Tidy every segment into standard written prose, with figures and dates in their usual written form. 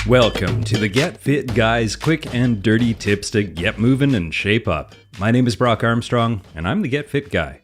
Welcome to the Get Fit Guys quick and dirty tips to get moving and shape up. My name is Brock Armstrong, and I'm the Get Fit Guy.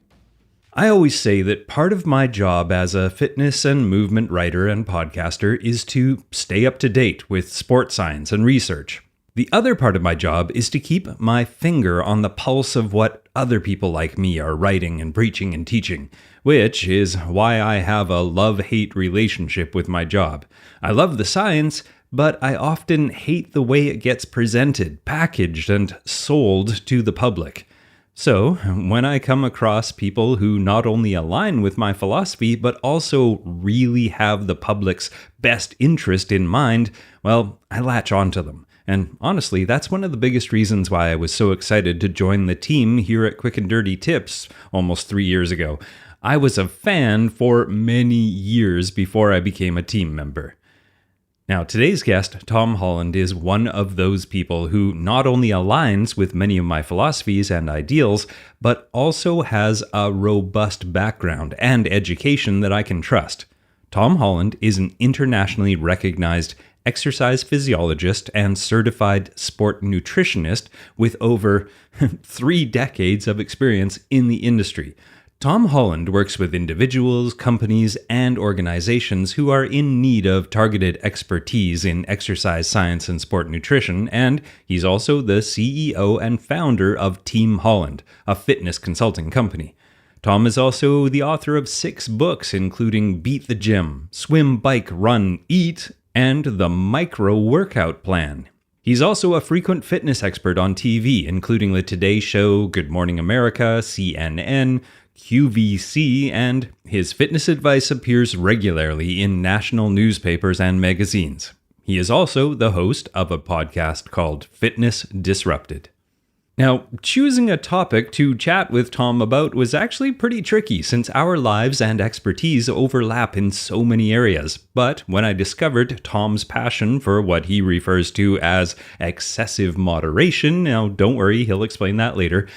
I always say that part of my job as a fitness and movement writer and podcaster is to stay up to date with sports science and research. The other part of my job is to keep my finger on the pulse of what other people like me are writing and preaching and teaching, which is why I have a love-hate relationship with my job. I love the science, but I often hate the way it gets presented, packaged, and sold to the public. So, when I come across people who not only align with my philosophy, but also really have the public's best interest in mind, well, I latch onto them. And honestly, that's one of the biggest reasons why I was so excited to join the team here at Quick and Dirty Tips almost 3 years ago. I was a fan for many years before I became a team member. Now, today's guest, Tom Holland, is one of those people who not only aligns with many of my philosophies and ideals, but also has a robust background and education that I can trust. Tom Holland is an internationally recognized exercise physiologist and certified sport nutritionist with over 3 decades of experience in the industry. Tom Holland works with individuals, companies, and organizations who are in need of targeted expertise in exercise science and sport nutrition, and he's also the CEO and founder of Team Holland, a fitness consulting company. Tom is also the author of 6 books, including Beat the Gym, Swim, Bike, Run, Eat, and The Micro Workout Plan. He's also a frequent fitness expert on TV, including The Today Show, Good Morning America, CNN, QVC, and his fitness advice appears regularly in national newspapers and magazines. He is also the host of a podcast called Fitness Disrupted. Now, choosing a topic to chat with Tom about was actually pretty tricky since our lives and expertise overlap in so many areas. But when I discovered Tom's passion for what he refers to as excessive moderation, now don't worry, he'll explain that later,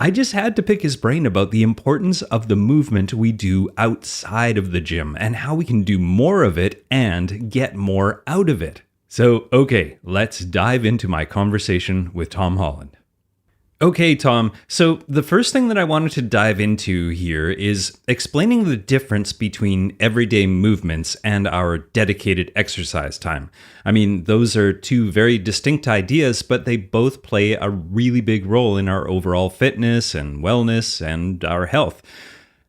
I just had to pick his brain about the importance of the movement we do outside of the gym and how we can do more of it and get more out of it. So, okay, let's dive into my conversation with Tom Holland. Okay, Tom, so the first thing that I wanted to dive into here is explaining the difference between everyday movements and our dedicated exercise time. I mean, those are 2 very distinct ideas, but they both play a really big role in our overall fitness and wellness and our health.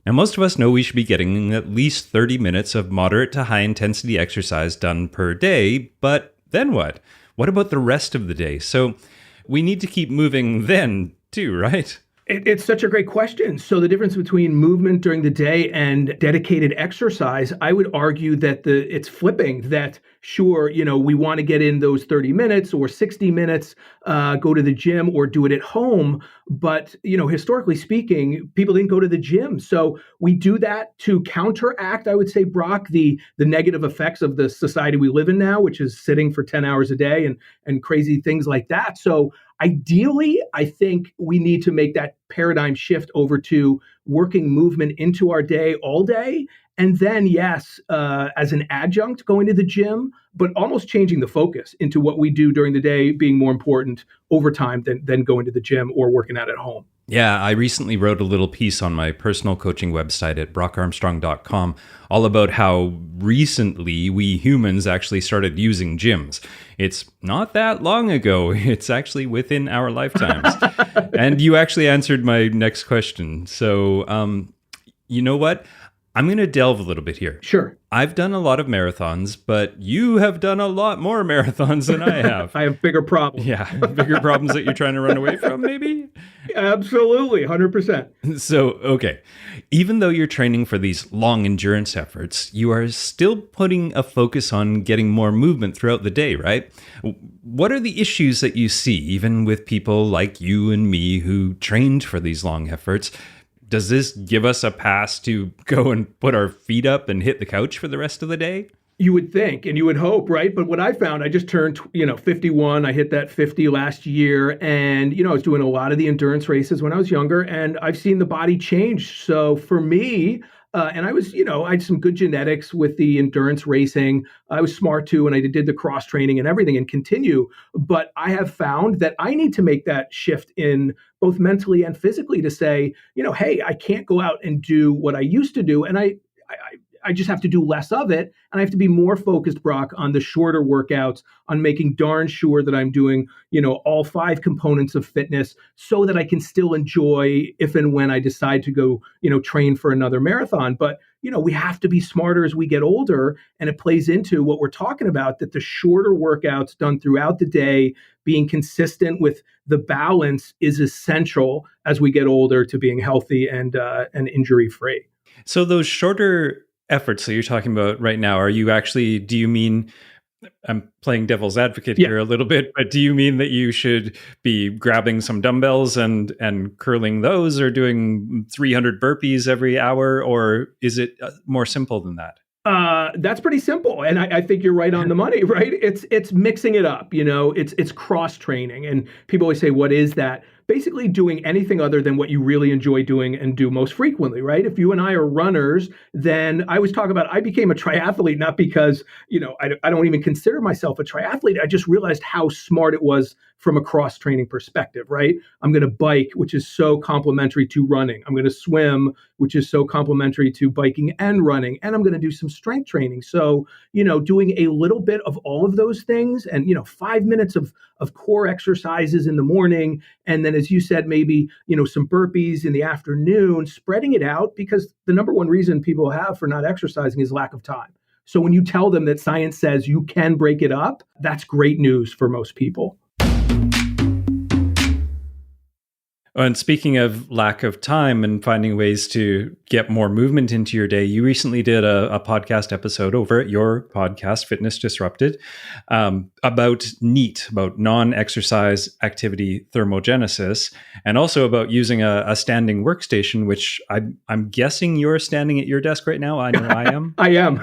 Now, most of us know we should be getting at least 30 minutes of moderate to high intensity exercise done per day, but then what? What about the rest of the day? So we need to keep moving then, too, right? It's such a great question. So the difference between movement during the day and dedicated exercise, I would argue that it's flipping that, sure, we want to get in those 30 minutes or 60 minutes, go to the gym or do it at home. But, historically speaking, people didn't go to the gym. So we do that to counteract, I would say, Brock, the negative effects of the society we live in now, which is sitting for 10 hours a day and crazy things like that. So ideally, I think we need to make that paradigm shift over to working movement into our day all day. And then, yes, as an adjunct, going to the gym, but almost changing the focus into what we do during the day being more important over time than going to the gym or working out at home. Yeah, I recently wrote a little piece on my personal coaching website at brockarmstrong.com all about how recently we humans actually started using gyms. It's not that long ago. It's actually within our lifetimes. And you actually answered my next question. So, you know what? I'm going to delve a little bit here. Sure. I've done a lot of marathons, but you have done a lot more marathons than I have. I have bigger problems. Yeah, bigger problems that you're trying to run away from, maybe? Absolutely, 100%. So, okay, even though you're training for these long endurance efforts, you are still putting a focus on getting more movement throughout the day, right? What are the issues that you see, even with people like you and me who trained for these long efforts? Does this give us a pass to go and put our feet up and hit the couch for the rest of the day? You would think and you would hope, right? But what I found, I just turned, 51. I hit that 50 last year. And, I was doing a lot of the endurance races when I was younger, and I've seen the body change. So for me, And I was, I had some good genetics with the endurance racing. I was smart too, and I did the cross training and everything and continue. But I have found that I need to make that shift in both mentally and physically to say, hey, I can't go out and do what I used to do. And I just have to do less of it. And I have to be more focused, Brock, on the shorter workouts, on making darn sure that I'm doing, all 5 components of fitness so that I can still enjoy if and when I decide to go, train for another marathon. But, we have to be smarter as we get older. And it plays into what we're talking about, that the shorter workouts done throughout the day, being consistent with the balance is essential as we get older to being healthy and injury free. So those shorter efforts that you're talking about right now, do you mean, I'm playing devil's advocate here a little bit, but do you mean that you should be grabbing some dumbbells and curling those, or doing 300 burpees every hour, or is it more simple than that? That's pretty simple, and I think you're right on the money. Right? It's mixing it up. It's cross training, and people always say, "What is that?" Basically, doing anything other than what you really enjoy doing and do most frequently. Right? If you and I are runners, then I always talk about I became a triathlete not because I don't even consider myself a triathlete. I just realized how smart it was from a cross training perspective. Right? I'm going to bike, which is so complementary to running. I'm going to swim, which is so complementary to biking and running, and I'm going to do some strength training. So, doing a little bit of all of those things and, 5 minutes of core exercises in the morning. And then, as you said, maybe, some burpees in the afternoon, spreading it out, because the number one reason people have for not exercising is lack of time. So when you tell them that science says you can break it up, that's great news for most people. And speaking of lack of time and finding ways to get more movement into your day, you recently did a podcast episode over at your podcast, Fitness Disrupted, about NEAT, about non-exercise activity thermogenesis, and also about using a standing workstation, which I'm guessing you're standing at your desk right now. I know I am. I am.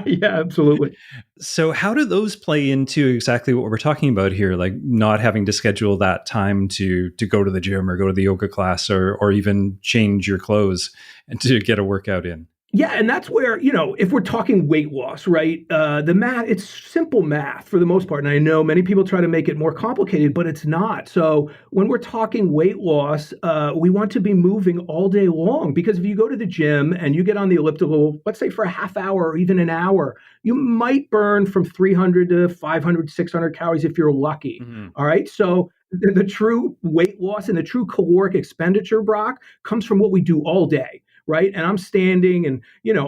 Yeah, absolutely. So how do those play into exactly what we're talking about here, like not having to schedule that time to go to the gym or go to the yoga class or even change your clothes and to get a workout in? Yeah, and that's where, if we're talking weight loss, right, the math, it's simple math for the most part. And I know many people try to make it more complicated, but it's not. So when we're talking weight loss, we want to be moving all day long, because if you go to the gym and you get on the elliptical, let's say for a half hour or even an hour, you might burn from 300 to 500, 600 calories if you're lucky. Mm-hmm. All right. So the true weight loss and the true caloric expenditure, Brock, comes from what we do all day. Right. And I'm standing and,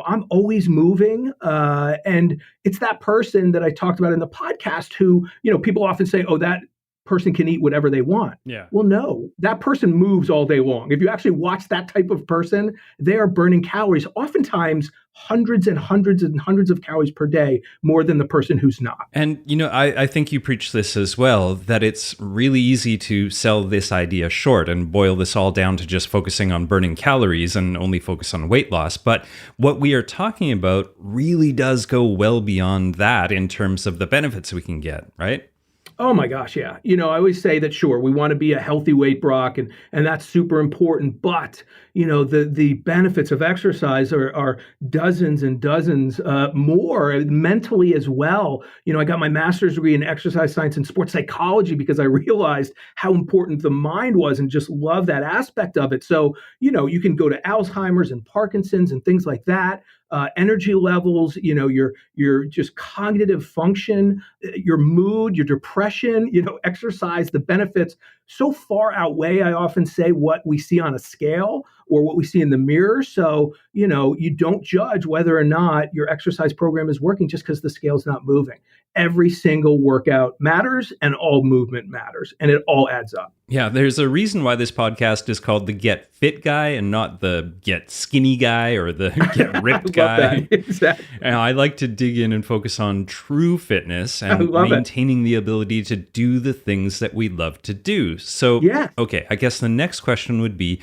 I'm always moving. And it's that person that I talked about in the podcast who, people often say, oh, that person can eat whatever they want. Yeah. Well, no, that person moves all day long. If you actually watch that type of person, they are burning calories, oftentimes hundreds and hundreds and hundreds of calories per day, more than the person who's not. And, I think you preach this as well, that it's really easy to sell this idea short and boil this all down to just focusing on burning calories and only focus on weight loss. But what we are talking about really does go well beyond that in terms of the benefits we can get, right? Oh my gosh, yeah. I always say that, sure, we want to be a healthy weight, Brock, and that's super important. But, the benefits of exercise are dozens and dozens more mentally as well. I got my master's degree in exercise science and sports psychology because I realized how important the mind was and just love that aspect of it. So, you can go to Alzheimer's and Parkinson's and things like that. Energy levels, your just cognitive function, your mood, your depression, exercise, the benefits so far outweigh, I often say, what we see on a scale or what we see in the mirror. So, you don't judge whether or not your exercise program is working just because the scale's not moving. Every single workout matters and all movement matters, and it all adds up. Yeah, there's a reason why this podcast is called the Get Fit Guy and not the Get Skinny Guy or the Get Ripped Guy. Exactly. And I like to dig in and focus on true fitness and maintaining the ability to do the things that we love to do. So, okay, I guess the next question would be,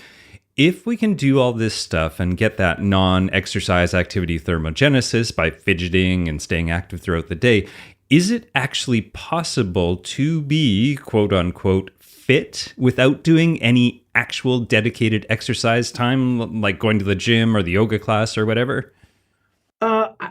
if we can do all this stuff and get that non-exercise activity thermogenesis by fidgeting and staying active throughout the day, is it actually possible to be, quote unquote, fit without doing any actual dedicated exercise time, like going to the gym or the yoga class or whatever?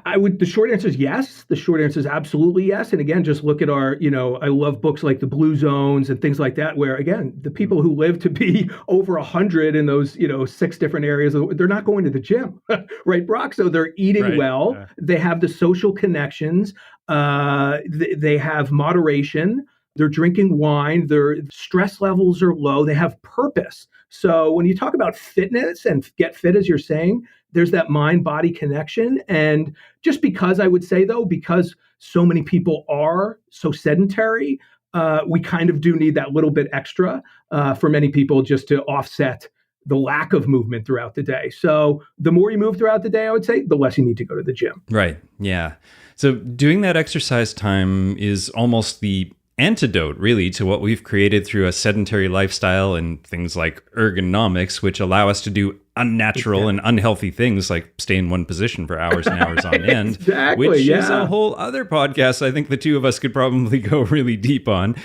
I would. The short answer is yes. The short answer is absolutely yes. And again, just look at our. I love books like the Blue Zones and things like that, where again, the people who live to be over 100 in those 6 different areas, they're not going to the gym, right, Brock? So they're eating well. Yeah. They have the social connections. They have moderation. They're drinking wine. Their stress levels are low. They have purpose. So when you talk about fitness and get fit, as you're saying, there's that mind-body connection. And just because I would say, though, because so many people are so sedentary, we kind of do need that little bit extra for many people just to offset the lack of movement throughout the day. So the more you move throughout the day, I would say, the less you need to go to the gym. Right. Yeah. So doing that exercise time is almost the antidote, really, to what we've created through a sedentary lifestyle and things like ergonomics, which allow us to do unnatural and unhealthy things like stay in one position for hours and hours on end, which is a whole other podcast I think the two of us could probably go really deep on.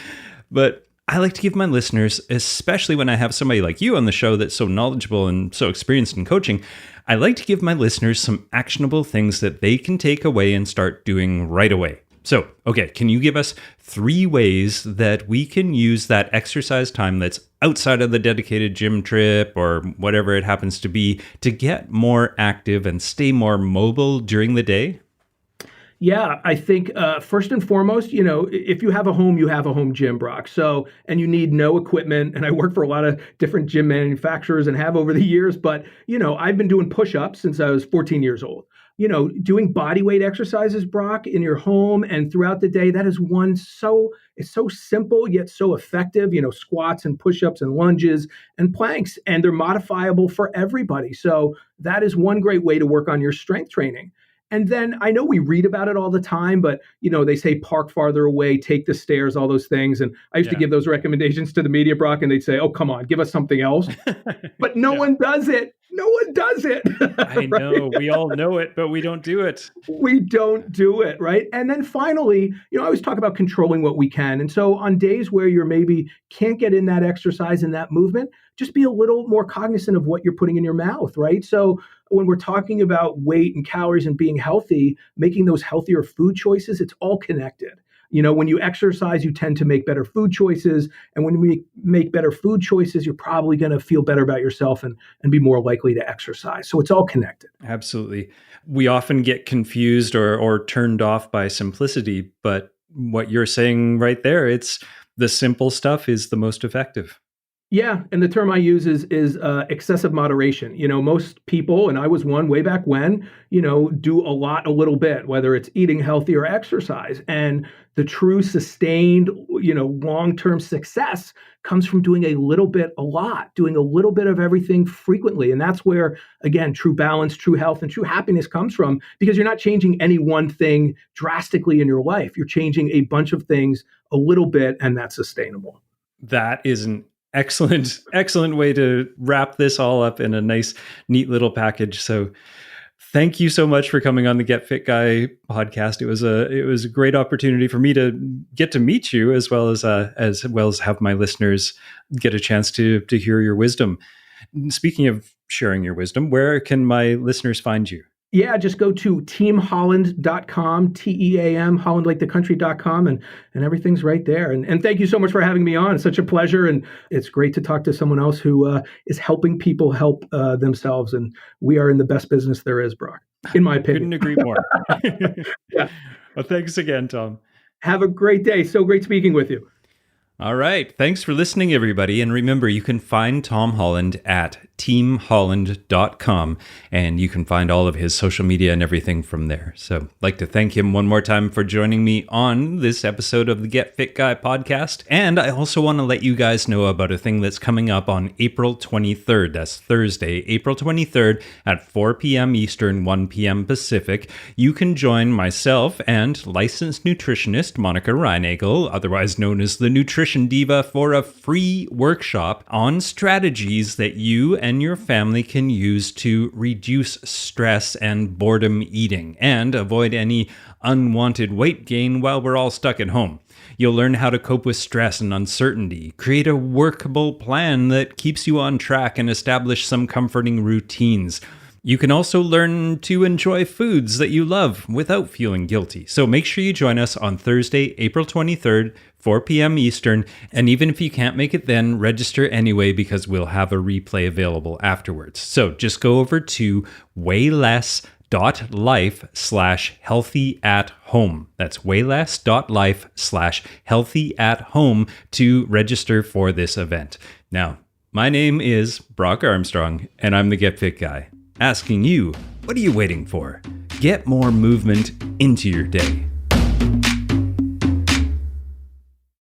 But I like to give my listeners, especially when I have somebody like you on the show that's so knowledgeable and so experienced in coaching, I like to give my listeners some actionable things that they can take away and start doing right away. So, okay, can you give us 3 ways that we can use that exercise time that's outside of the dedicated gym trip or whatever it happens to be to get more active and stay more mobile during the day? Yeah, I think first and foremost, if you have a home, you have a home gym, Brock. So, and you need no equipment. And I work for a lot of different gym manufacturers and have over the years. But, I've been doing push-ups since I was 14 years old. Doing body weight exercises, Brock, in your home and throughout the day, that is it's so simple yet so effective, squats and push-ups and lunges and planks, and they're modifiable for everybody. So that is one great way to work on your strength training. And then I know we read about it all the time, but, they say park farther away, take the stairs, all those things. And I used to give those recommendations to the media, Brock, and they'd say, oh, come on, give us something else. But no one does it. No one does it. I know. We all know it, but we don't do it. We don't do it, right? And then finally, I always talk about controlling what we can. And so on days where you're maybe can't get in that exercise and that movement, just be a little more cognizant of what you're putting in your mouth, right? So when we're talking about weight and calories and being healthy, making those healthier food choices, it's all connected. When you exercise, you tend to make better food choices. And when we make better food choices, you're probably going to feel better about yourself and be more likely to exercise. So it's all connected. Absolutely. We often get confused or turned off by simplicity. But what you're saying right there, it's the simple stuff is the most effective. Yeah, and the term I use is excessive moderation. Most people, and I was one way back when, do a lot, a little bit, whether it's eating healthy or exercise. And the true sustained, long-term success comes from doing a little bit, a lot, doing a little bit of everything frequently. And that's where, again, true balance, true health, and true happiness comes from, because you're not changing any one thing drastically in your life. You're changing a bunch of things a little bit, and that's sustainable. That is an excellent way to wrap this all up in a nice, neat little package. So thank you so much for coming on the Get Fit Guy podcast. It was a great opportunity for me to get to meet you as well as have my listeners get a chance to hear your wisdom. Speaking of sharing your wisdom, where can my listeners find you? Yeah, just go to teamholland.com, TEAM, hollandlikethecountry.com, and everything's right there. And thank you so much for having me on. It's such a pleasure, and it's great to talk to someone else who is helping people help themselves. And we are in the best business there is, Brock, in my opinion. Couldn't agree more. Yeah. Well, thanks again, Tom. Have a great day. So great speaking with you. All right. Thanks for listening, everybody. And remember, you can find Tom Holland at teamholland.com, and you can find all of his social media and everything from there. So I'd like to thank him one more time for joining me on this episode of the Get Fit Guy podcast. And I also want to let you guys know about a thing that's coming up on April 23rd. That's Thursday, April 23rd at 4 p.m. Eastern, 1 p.m. Pacific. You can join myself and licensed nutritionist Monica Reinagel, otherwise known as the Nutrition Diva, for a free workshop on strategies that you and your family can use to reduce stress and boredom eating and avoid any unwanted weight gain while we're all stuck at home. You'll learn how to cope with stress and uncertainty, create a workable plan that keeps you on track, and establish some comforting routines. You can also learn to enjoy foods that you love without feeling guilty. So make sure you join us on Thursday, April 23rd, 4 p.m. Eastern. And even if you can't make it then, register anyway because we'll have a replay available afterwards. So just go over to wayless.life/healthy-at-home. That's wayless.life/healthy-at-home to register for this event. Now, my name is Brock Armstrong, and I'm the Get Fit Guy. Asking you, what are you waiting for? Get more movement into your day.